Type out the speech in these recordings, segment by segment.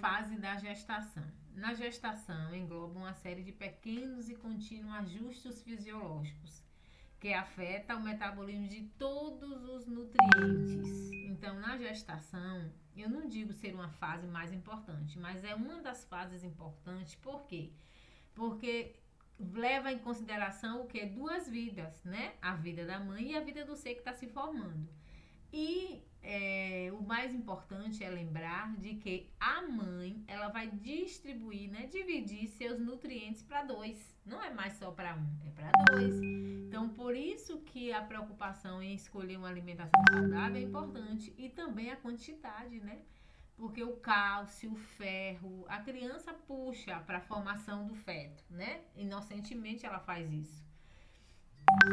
fase da gestação. Na gestação, engloba uma série de pequenos e contínuos ajustes fisiológicos que afeta o metabolismo de todos os nutrientes. Então, na gestação, eu não digo ser uma fase mais importante, mas é uma das fases importantes. Por quê? Porque leva em consideração o que? Duas vidas, né? A vida da mãe e a vida do ser que está se formando. E o mais importante é lembrar de que a mãe ela vai distribuir, né, dividir seus nutrientes para dois. Não é mais só para um, é para dois. Então, por isso que a preocupação em escolher uma alimentação saudável é importante e também a quantidade, né? Porque o cálcio, o ferro, a criança puxa para a formação do feto, né? Inocentemente ela faz isso.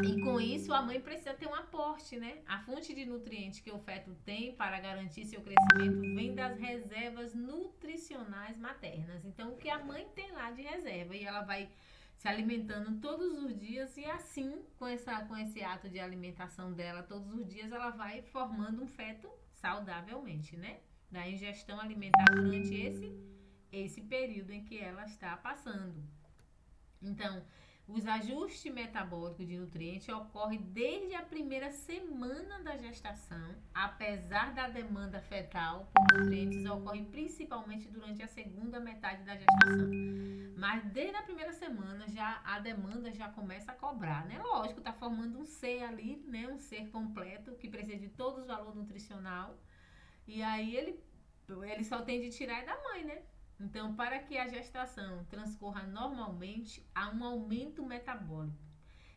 E com isso a mãe precisa ter um aporte, né? A fonte de nutrientes que o feto tem para garantir seu crescimento vem das reservas nutricionais maternas. Então, o que a mãe tem lá de reserva e ela vai se alimentando todos os dias e assim, com esse ato de alimentação dela todos os dias, ela vai formando um feto saudavelmente, né? Da ingestão alimentar durante esse período em que ela está passando. Então, os ajustes metabólicos de nutrientes ocorrem desde a primeira semana da gestação, apesar da demanda fetal por nutrientes ocorre principalmente durante a segunda metade da gestação. Mas desde a primeira semana já a demanda já começa a cobrar, né? Lógico, tá formando um ser ali, né? Um ser completo que precisa de todos os valores nutricional. E aí ele só tem de tirar da mãe, né? Então, para que a gestação transcorra normalmente, há um aumento metabólico.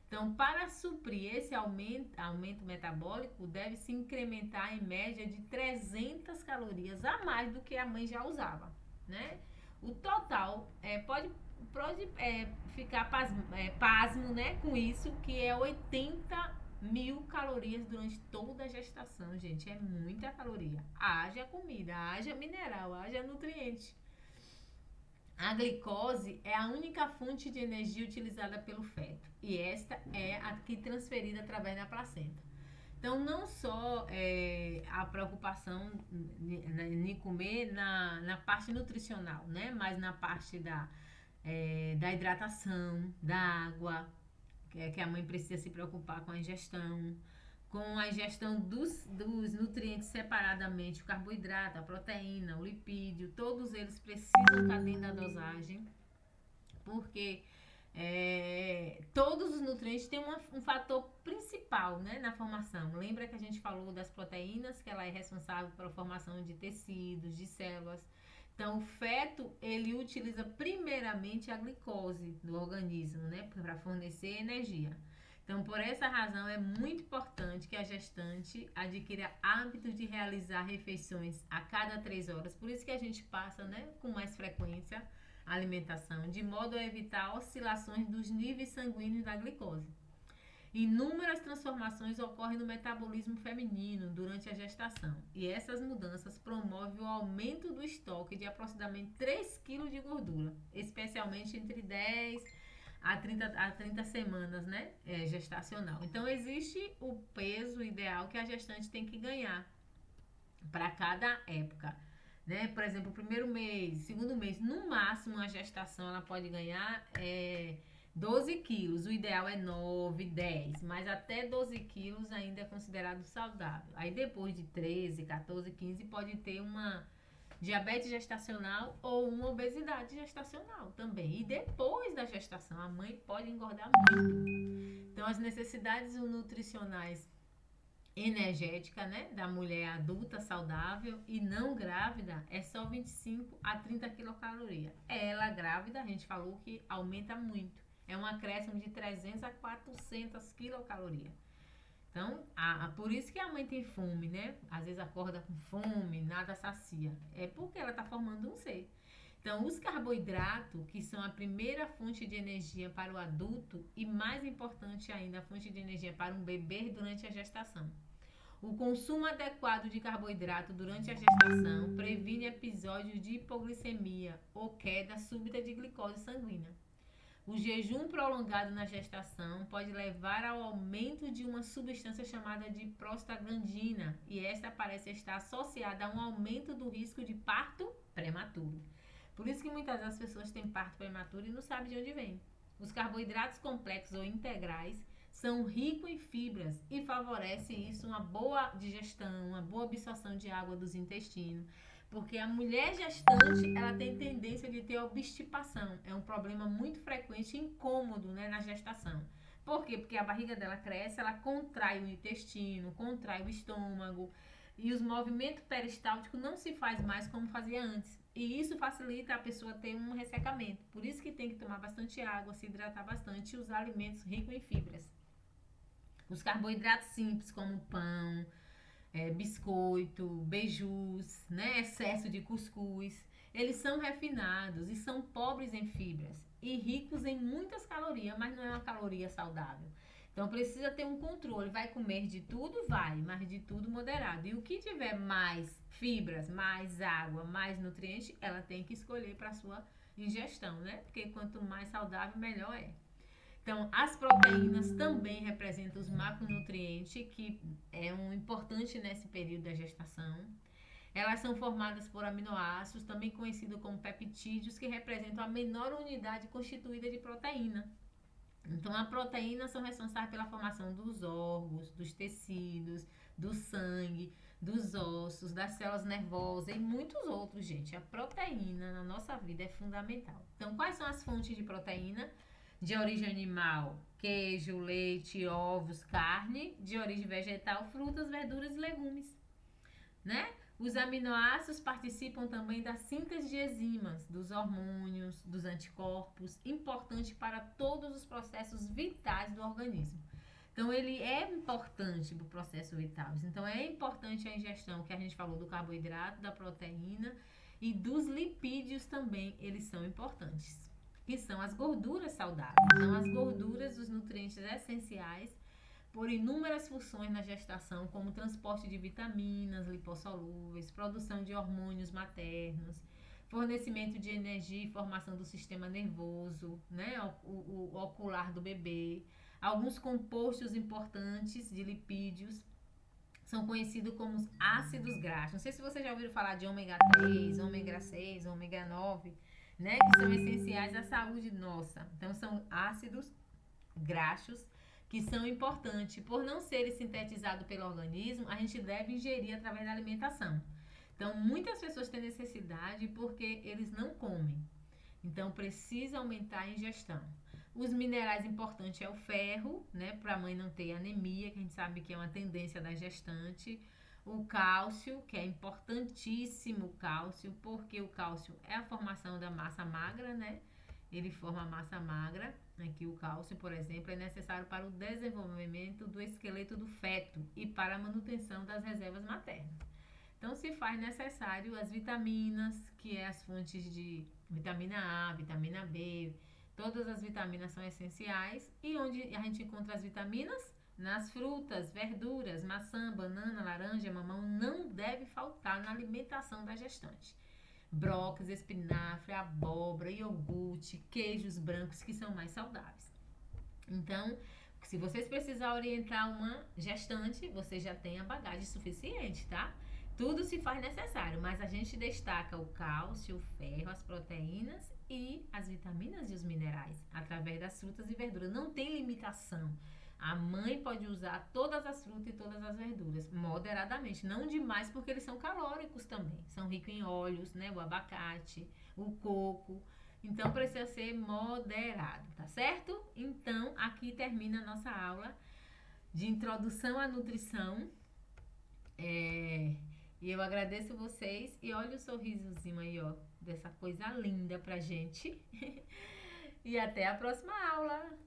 Então, para suprir esse aumento metabólico, deve-se incrementar em média de 300 calorias a mais do que a mãe já usava, né? O total pode ficar pasmo, né, com isso, que é 80.000 calorias durante toda a gestação, gente. É muita caloria. Haja comida, haja mineral, haja nutriente. A glicose é a única fonte de energia utilizada pelo feto e esta é a que é transferida através da placenta. Então, não só a preocupação em comer na parte nutricional, né? Mas na parte da hidratação, da água, que a mãe precisa se preocupar com a ingestão, com a ingestão dos nutrientes separadamente, o carboidrato, a proteína, o lipídio, todos eles precisam estar dentro da dosagem, porque todos os nutrientes têm um fator principal, né, na formação. Lembra que a gente falou das proteínas, que ela é responsável pela formação de tecidos, de células. Então, o feto, ele utiliza primeiramente a glicose do organismo, né, para fornecer energia. Então, por essa razão, é muito importante que a gestante adquira hábitos de realizar refeições a cada 3 horas. Por isso que a gente passa, né, com mais frequência a alimentação, de modo a evitar oscilações dos níveis sanguíneos da glicose. Inúmeras transformações ocorrem no metabolismo feminino durante a gestação e essas mudanças promovem o aumento do estoque de aproximadamente 3 kg de gordura, especialmente entre 10 a 30 semanas, né, gestacional. Então, existe o peso ideal que a gestante tem que ganhar para cada época. Né? Por exemplo, o primeiro mês, segundo mês, no máximo a gestação ela pode ganhar 12 quilos. O ideal é 9, 10, mas até 12 quilos ainda é considerado saudável. Aí depois de 13, 14, 15 pode ter uma diabetes gestacional ou uma obesidade gestacional também. E depois da gestação, a mãe pode engordar muito. Então, as necessidades nutricionais energética, né, da mulher adulta saudável e não grávida é só 25 a 30 quilocalorias. Ela grávida, a gente falou que aumenta muito. É um acréscimo de 300 a 400 quilocalorias. Então, por isso que a mãe tem fome, né? Às vezes acorda com fome, nada sacia. É porque ela está formando um ser. Então, os carboidratos, que são a primeira fonte de energia para o adulto e, mais importante ainda, a fonte de energia para um bebê durante a gestação. O consumo adequado de carboidrato durante a gestação previne episódios de hipoglicemia ou queda súbita de glicose sanguínea. O jejum prolongado na gestação pode levar ao aumento de uma substância chamada de prostaglandina, e esta parece estar associada a um aumento do risco de parto prematuro. Por isso que muitas das pessoas têm parto prematuro e não sabem de onde vem. Os carboidratos complexos ou integrais são ricos em fibras e favorece isso uma boa digestão, uma boa absorção de água dos intestinos. Porque a mulher gestante, ela tem tendência de ter obstipação. É um problema muito frequente e incômodo, né, na gestação. Por quê? Porque a barriga dela cresce, ela contrai o intestino, contrai o estômago e os movimentos peristálticos não se faz mais como fazia antes. E isso facilita a pessoa ter um ressecamento. Por isso que tem que tomar bastante água, se hidratar bastante e usar alimentos ricos em fibras. Os carboidratos simples, como pão, biscoito, beijus, né, excesso de cuscuz, eles são refinados e são pobres em fibras e ricos em muitas calorias, mas não é uma caloria saudável. Então precisa ter um controle. Vai comer de tudo? Vai, mas de tudo moderado. E o que tiver mais fibras, mais água, mais nutrientes, ela tem que escolher para sua ingestão, né? Porque quanto mais saudável, melhor é. Então, as proteínas também representam os macronutrientes, que é um importante nesse período da gestação. Elas são formadas por aminoácidos, também conhecidos como peptídeos, que representam a menor unidade constituída de proteína. Então, a proteína são responsáveis pela formação dos órgãos, dos tecidos, do sangue, dos ossos, das células nervosas e muitos outros, gente. A proteína na nossa vida é fundamental. Então, quais são as fontes de proteína? De origem animal, queijo, leite, ovos, carne. De origem vegetal, frutas, verduras e legumes, né? Os aminoácidos participam também da síntese de enzimas, dos hormônios, dos anticorpos, importante para todos os processos vitais do organismo. Então, ele é importante para o processo vital. Então, é importante a ingestão, que a gente falou do carboidrato, da proteína e dos lipídios também, eles são importantes, que são as gorduras saudáveis. Então, as gorduras, os nutrientes essenciais por inúmeras funções na gestação, como transporte de vitaminas lipossolúveis, produção de hormônios maternos, fornecimento de energia e formação do sistema nervoso, né, o ocular do bebê. Alguns compostos importantes de lipídios são conhecidos como os ácidos graxos. Não sei se vocês já ouviram falar de ômega 3, ômega 6, ômega 9, né, que são essenciais à saúde nossa. Então, são ácidos graxos que são importantes. Por não serem sintetizados pelo organismo, a gente deve ingerir através da alimentação. Então, muitas pessoas têm necessidade porque eles não comem. Então, precisa aumentar a ingestão. Os minerais importantes é o ferro, né, para a mãe não ter anemia, que a gente sabe que é uma tendência da gestante. O cálcio, que é importantíssimo o cálcio, porque o cálcio é a formação da massa magra, né? Ele forma a massa magra. Aqui o cálcio, por exemplo, é necessário para o desenvolvimento do esqueleto do feto e para a manutenção das reservas maternas. Então, se faz necessário as vitaminas, que é as fontes de vitamina A, vitamina B, todas as vitaminas são essenciais. E onde a gente encontra as vitaminas? Nas frutas, verduras, maçã, banana, laranja, mamão, não deve faltar na alimentação da gestante. Brócolis, espinafre, abóbora, iogurte, queijos brancos, que são mais saudáveis. Então, se vocês precisarem orientar uma gestante, você já tem a bagagem suficiente, tá? Tudo se faz necessário, mas a gente destaca o cálcio, o ferro, as proteínas e as vitaminas e os minerais através das frutas e verduras. Não tem limitação. A mãe pode usar todas as frutas e todas as verduras, moderadamente, não demais, porque eles são calóricos também. São ricos em óleos, né? O abacate, o coco. Então, precisa ser moderado, tá certo? Então, aqui termina a nossa aula de introdução à nutrição. E eu agradeço vocês. E olha o sorrisozinho aí, ó, dessa coisa linda pra gente. E até a próxima aula!